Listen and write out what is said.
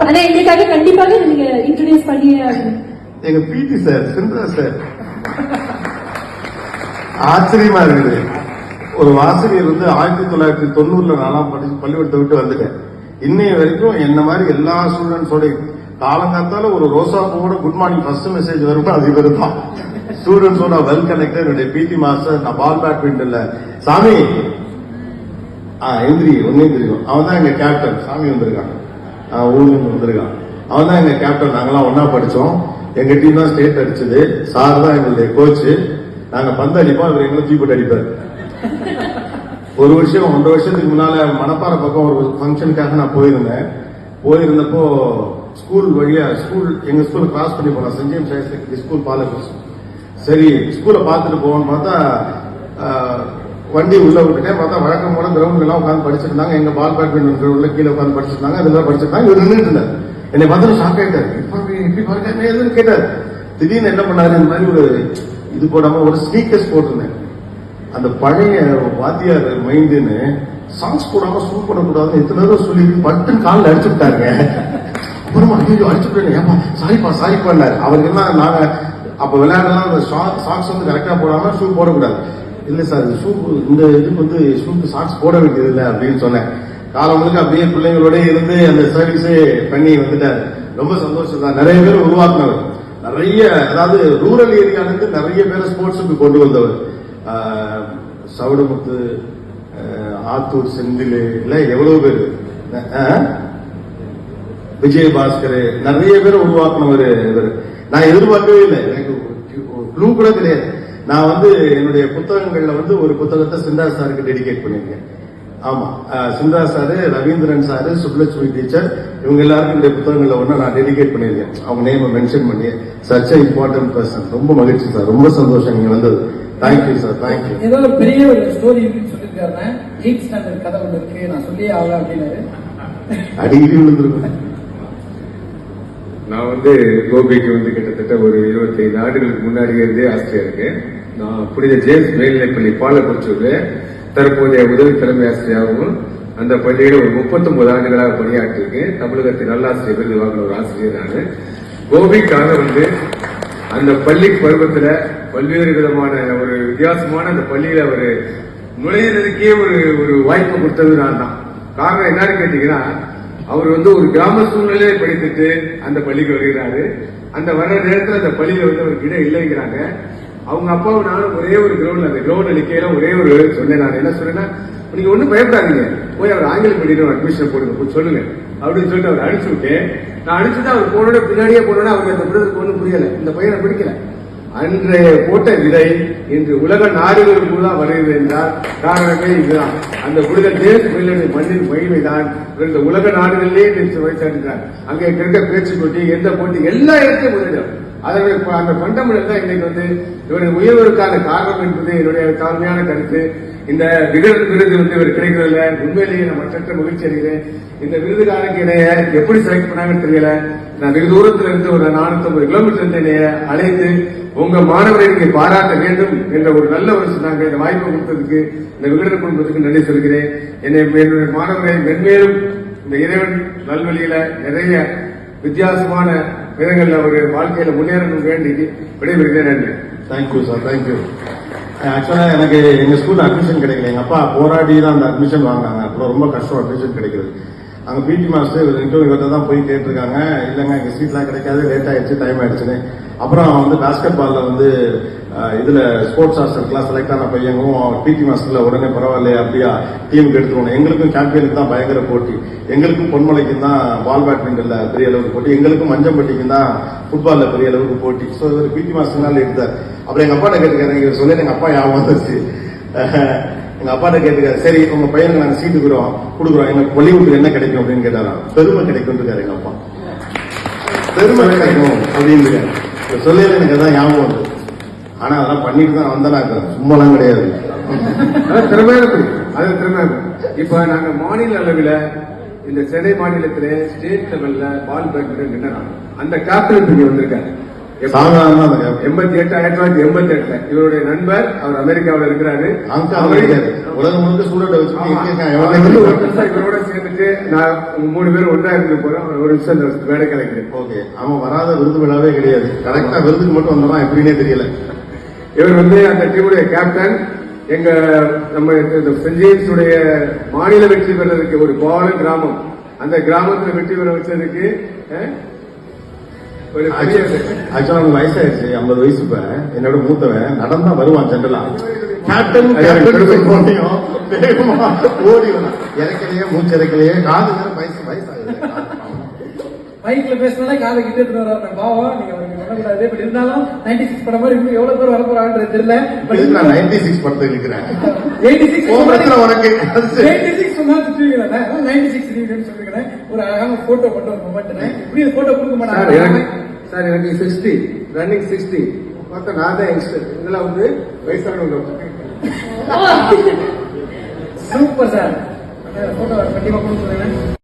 ஆனா எங்களுக்காக கண்டிப்பாக நீங்க இன்ட்ரோடியூஸ் பண்ணியே ஆகணும். எங்க பிடி சார், சிந்தா சார். ஆச்சரியமா இருக்குது. ஒரு ஆசிரியர் வந்து 1990 நாலாம் பள்ளிக்கூடத்தை விட்டு வந்துட்டேன். இன்னைய வரைக்கும் என்ன மாதிரி எல்லா ஸ்டூடெண்ட்ஸோட காலங்காத்தால ஒரு ரோசா பூவோட குட் மார்னிங் ஃபர்ஸ்ட் மெசேஜ் வரும். அது இவர் தான். ஸ்டூடெண்ட்ஸோட வெல் கனெக்டட். என்னுடைய பிடி மாஸ்டர். நான் பால் பேட்மிண்டன்ல சாமி எந்திரி ஒன்னே தெரியும். அவன் தான் எங்க கேப்டன். சாமி வந்திருக்கான், ஊருக்கு வந்திருக்கான். அவன் தான் எங்க கேப்டன். நாங்கெல்லாம் ஒன்னா படிச்சோம். எங்க டீம் தான் ஸ்டேட் அடிச்சது. சார் தான் எங்களுடைய கோச்சு. நாங்க பந்து அடிப்போம், அவர் எங்களை தூக்கிட்டு அடிப்பார். ஒரு வருஷம் 1.5 வருஷத்துக்கு முன்னால மணப்பாறை பக்கம் ஒரு ஃபங்க்ஷனுக்காக நான் போயிருந்தப்போ ஸ்கூல் வழியா எங்க ஸ்கூல் கிராஸ் பண்ணி போனோம். Saint James higher secondary school Palacode. சரி ஸ்கூலை பார்த்துட்டு போவோம்னு பார்த்தா வண்டி உள்ள விட்டுட்டேன். பார்த்தா வழக்கம் போல கிரவுண்ட் எல்லாம் உட்காந்து படிச்சிட்டு இருந்தாங்க. எங்க பால் பேட்மிண்டன் கிரவுண்ட்ல கீழே உட்காந்து படிச்சிருந்தாங்க. அதெல்லாம் படிச்சிருந்தாங்க. இவர் நின்றுட்டு இருந்தார். என்னை பார்த்து ஷாக் ஆயிட்டாரு. இப்படி பாருங்க எதுன்னு கேட்டார். திடீர்னு என்ன பண்ணாரு, இந்த மாதிரி ஒரு இது போடாம ஒரு ஸ்னீக்கர்ஸ் போட்டிருந்தேன். அந்த பழைய வாத்தியார் மைண்டுன்னு சாங்ஸ் போடாம ஸ்கூல் பண்ணக்கூடாதுன்னு எத்தனை தடவை சொல்லி பட்டுன்னு காலில் அடிச்சு விட்டாங்க. அப்புறமா ஐயோ அடிச்சுட்டு ஏப்பா சாரிப்பாரு. அவருக்கு என்ன, நாங்க அப்ப விளையாடலாம் அந்த சாக்ஸ் வந்து கரெக்டா போடாம ஷூ போடக்கூடாது. இல்ல சார் ஷூ இந்த இதுக்கு வந்து ஷூக்கு சாக்ஸ் போட வேண்டியது இல்லை அப்படின்னு சொன்னேன். காலங்களுக்கு அப்படியே பிள்ளைங்களோட இருந்து அந்த சர்வீஸே பண்ணி வந்துட்டாரு. ரொம்ப சந்தோஷம் தான். நிறைய பேர் உருவாக்குனவர். நிறைய அதாவது ரூரல் ஏரியால இருந்து நிறைய பேரை ஸ்போர்ட்ஸுக்கு கொண்டு வந்தவர். சவுடமுத்து, ஆத்தூர், செந்தில் இல்ல எவ்வளவு பேர், விஜயபாஸ்கர், நிறைய பேரை உருவாக்குனவர் இவர். நான் எதிர்பார்க்கவே இல்லை. எனக்கு க்ளூ கூட கிடையாது. நான் வந்து என்னுடைய புத்தகங்கள்ல வந்து ஒரு புத்தகத்தை சிந்தா சாருக்கு டெடிகேட் பண்ணிருக்கேன். ஆமா, Chintha sir, Ravindran sir, Subbulakshmi teacher, இவங்க எல்லாருக்கும் இந்த புத்தகங்கள்ல ஒண்ணு நான் டெடிகேட் பண்ணிருக்கேன். அவங்க நேம் மென்ஷன் பண்ணி. Such a important person. ரொம்ப மகிழ்ச்சி சார். ரொம்ப சந்தோஷம் நீங்க வந்தது. Thank you sir. தேங்க்யூ. ஏதோ ஒரு பெரிய ஒரு ஸ்டோரி சொல்லிருக்காரு. 8th ஸ்டாண்டர்ட் கதை ஒன்று இருக்கு, நான் சொல்லியே ஆகலாம் அப்படின்னாரு. அடிக்கடி விழுந்திருக்கேன். நான் வந்து கோபிக்கு வந்து கிட்டத்தட்ட ஒரு 25 ஆண்டுகளுக்கு முன்னாடியே இருந்தே ஆசிரியர் இருக்கேன். நான் புனித ஜேம்ஸ் மேல்நிலைப்பள்ளி பாலக்குறிச்சியில தற்போதைய உதவி தலைமை ஆசிரியராகவும் அந்த பள்ளியில ஒரு 39 ஆண்டுகளாக பணியாற்றிருக்கேன். தமிழகத்தின் நல்லாசிரியர் விருது வாங்கின ஒரு ஆசிரியர் நான். கோபிக்காக வந்து அந்த பள்ளி பருவத்துல பல்வேறு விதமான ஒரு வித்தியாசமான அந்த பள்ளியில அவர் நுழையிறதுக்கே ஒரு வாய்ப்பு கொடுத்தது நான் தான். காரணம் என்னன்னு கேட்டீங்கன்னா, அவர் வந்து ஒரு கிராம சூழ்நிலையை படித்துட்டு அந்த பள்ளிக்கு வருகிறாரு. அந்த வர்ற நேரத்தில் அந்த பள்ளியில வந்து அவருக்கு இடம் இல்லைங்கிறாங்க. அவங்க அப்பாவும் நானும் ஒரே ஒரு கிரவுண்ட்ல, அந்த கிரவுண்ட் நிக்கையில ஒரே ஒரு சொன்னேன். நான் என்ன சொன்னேன்னா, நீங்க ஒன்னும் பயப்படாதீங்க, போய் அவர் ஆங்கில மீடியம் அட்மிஷன் போடுங்க, போய் சொல்லுங்க அப்படின்னு சொல்லிட்டு அவர் அனுப்பிச்சு விட்டேன். நான் அனுப்பிச்சுட்டு அவர் போனோட பின்னாடியே போனோட அவருக்கு அந்த விருதுக்கு ஒன்றும் புரியல, இந்த பையனை பிடிக்கல. அன்றைய போட்ட விதை இன்று உலக நாடுகள் கூட வருகிறது என்றால் காரணமே இதுதான். அந்த புனித ஜேம்ஸ் மேல்நிலை மண்ணின் மகிமைதான் இந்த உலக நாடுகளிலே வைத்தார். அங்கே இருக்க பேச்சு போட்டி, எந்த போட்டி, எல்லா இடத்தையும் முதலிடம். அதனுடைய அந்த பண்டமிடல் தான் இன்னைக்கு வந்து இவருடைய உயர்வுக்கான காரணம் என்பது என்னுடைய தாழ்மையான கருத்து. இந்த விருது வந்து இவர் கிடைக்கிறதுல உண்மையிலேயே நான் மற்ற மகிழ்ச்சி அடைகிறேன். இந்த விருதுகாரனுக்கு என்னைய எப்படி செலக்ட் பண்ணாங்கன்னு தெரியல. நான் வெகு தூரத்துல இருந்து ஒரு 450 கிலோமீட்டர் என்னைய அழைத்து உங்க மாணவரை நீங்க பாராட்ட வேண்டும் என்ற ஒரு நல்ல ஒரு சொன்னாங்க. இந்த வாய்ப்பை கொடுத்ததுக்கு இந்த விகடன குடும்பத்துக்கு நன்றி சொல்கிறேன். என்னுடைய மாணவரை மென்மேலும் இந்த இறைவன் நல்வழியில நிறைய வித்தியாசமான விதங்கள்ல ஒரு வாழ்க்கையில முன்னேறணும் வேண்டி விடைபெறுகிறேன். நன்றி. Thank you sir. தேங்க்யூ. ஆக்சுவலா எனக்கு எங்க ஸ்கூல்ல அட்மிஷன் கிடைக்கல. எங்க அப்பா போராடி தான் அந்த அட்மிஷன் வாங்கினாங்க. அப்புறம் ரொம்ப கஷ்டம் அட்மிஷன் கிடைக்கிறது. அங்க பிடி மாஸ்டர் இவர்கிட்ட தான் போய் கேட்டிருக்காங்க. இல்லைங்க எங்க சீட்லாம் கிடைக்காது, லேட் ஆயிடுச்சு, டைம் ஆயிடுச்சுன்னு. அப்புறம் வந்து பாஸ்கெட் பால்ல வந்து இதுல ஸ்போர்ட்ஸ் ஹாஸ்டலுக்குலாம் செலக்ட் ஆன பையங்களும் பிடி மாஸ்டர்ல உடனே பரவாயில்லையா அப்படியா டீமுக்கு எடுத்துக்கணும். எங்களுக்கும் சாம்பியனுக்கு தான் பயங்கர போட்டி. எங்களுக்கும் பொன்மலைக்கும் தான் பால் பேட்மிண்டன்ல பெரிய அளவுக்கு போட்டி. எங்களுக்கும் மஞ்சம்பட்டிக்கும் தான் ஃபுட்பால்ல பெரிய அளவுக்கு போட்டி. ஸோ இவர் பிடி மாஸ்டர்னால எடுத்தார். அப்புறம் எங்க அப்பாட்ட கேட்டுக்காரு. நீங்க சொல்லி எங்க அப்பா ஞாபகம் வந்துருச்சு. எங்க அப்பாட்ட கேட்டுக்காரு, சரி உங்க பையனுக்கு நாங்க சீட்டு கொடுக்குறோம், எங்களுக்கு பாலிவுட்ல என்ன கிடைக்கும் அப்படின்னு கேட்டாராம். பெருமை கிடைக்கும் இருக்காரு எங்க அப்பா. பெருமை கிடைக்கும் அப்படின்னு சொல்லல. எனக்கு அதான் ஞாபகம் வந்து. ஆனா அதெல்லாம் பண்ணிட்டு தான் வந்தனாக்க, சும்மாலாம் கிடையாது. திறமையான அது திறமையான. இப்ப நாங்க மாநில அளவில் இந்த சென்னை மாநிலத்திலே ஸ்டேட் லெவல்ல பால் பேட்மிண்டன் வின்னர். அந்த கேப்டன் இங்க வந்திருக்காரு. சாமிநாதன் தான் அந்த கேப்டன். 1988 இவருடைய நண்பர் அவர் அமெரிக்காவில் இருக்கிறாரு. அங்க கிடையாது. உலகம் முழுக்க ஸ்டூடெண்ட் வச்சு ஆமா. இருக்கான். அவர் எவ்வளவு ஒரு வருஷம் இவரோட சேர்ந்துட்டு நான் 3 பேரும் ஒன்றா இருந்து போறோம். ஒரு நிமிஷம் இந்த வேலை கிடைக்கிறேன். ஓகே, அவன் வராத விருது விழாவே கிடையாது. கரெக்டா விருதுக்கு மட்டும் வந்தான், எப்படின்னே தெரியல. இவர் அந்த டீமுடைய கேப்டன். எங்க நம்ம சென்ட் ஜேம்ஸ் உடைய மாநில வெற்றி பெறதுக்கு ஒரு பால கிராமம், அந்த கிராமத்துல வெற்றி பெற வச்சதுக்கு ஒரு பெரிய ஆக்சுவலா அவனுக்கு வயசாயிருச்சு, 50 வயசு. இப்ப என்னோட மூத்தவன் நடந்தா வருவான் ஜென்ரலா. கேப்டன் வேகமா ஓடி வந்தான். இறக்கலையே, மூச்சு இறக்கலையே, காது வயசாகுது. மைக்ல பேசினா காலை கிட்ட எடுத்துட்டு வர பாவம் நீங்க அவருக்கு பண்ணக்கூடாது. பட் இருந்தாலும் 96 படம் மாதிரி இன்னும் எவ்வளவு பேர் வரப்போறாங்கன்றது தெரியல. பட் நான் 96 படத்துக்கு இருக்கிறேன். 86 உனக்கு 86 சொன்னா திட்டுவீங்களா? 96 நீங்கன்னு சொல்றீங்களே. ஒரு அழகான போட்டோ மட்டும் ஒரு மொமெண்ட். இப்படி போட்டோ கொடுக்க மாட்டாங்க சார். எனக்கு 60 ரன்னிங் 60 பார்த்தா நான் தான் யங்ஸ்டர். இதெல்லாம் வயசானவங்க. Super sir. போட்டோ கண்டிப்பா கொடுக்க சொல்லுங்க.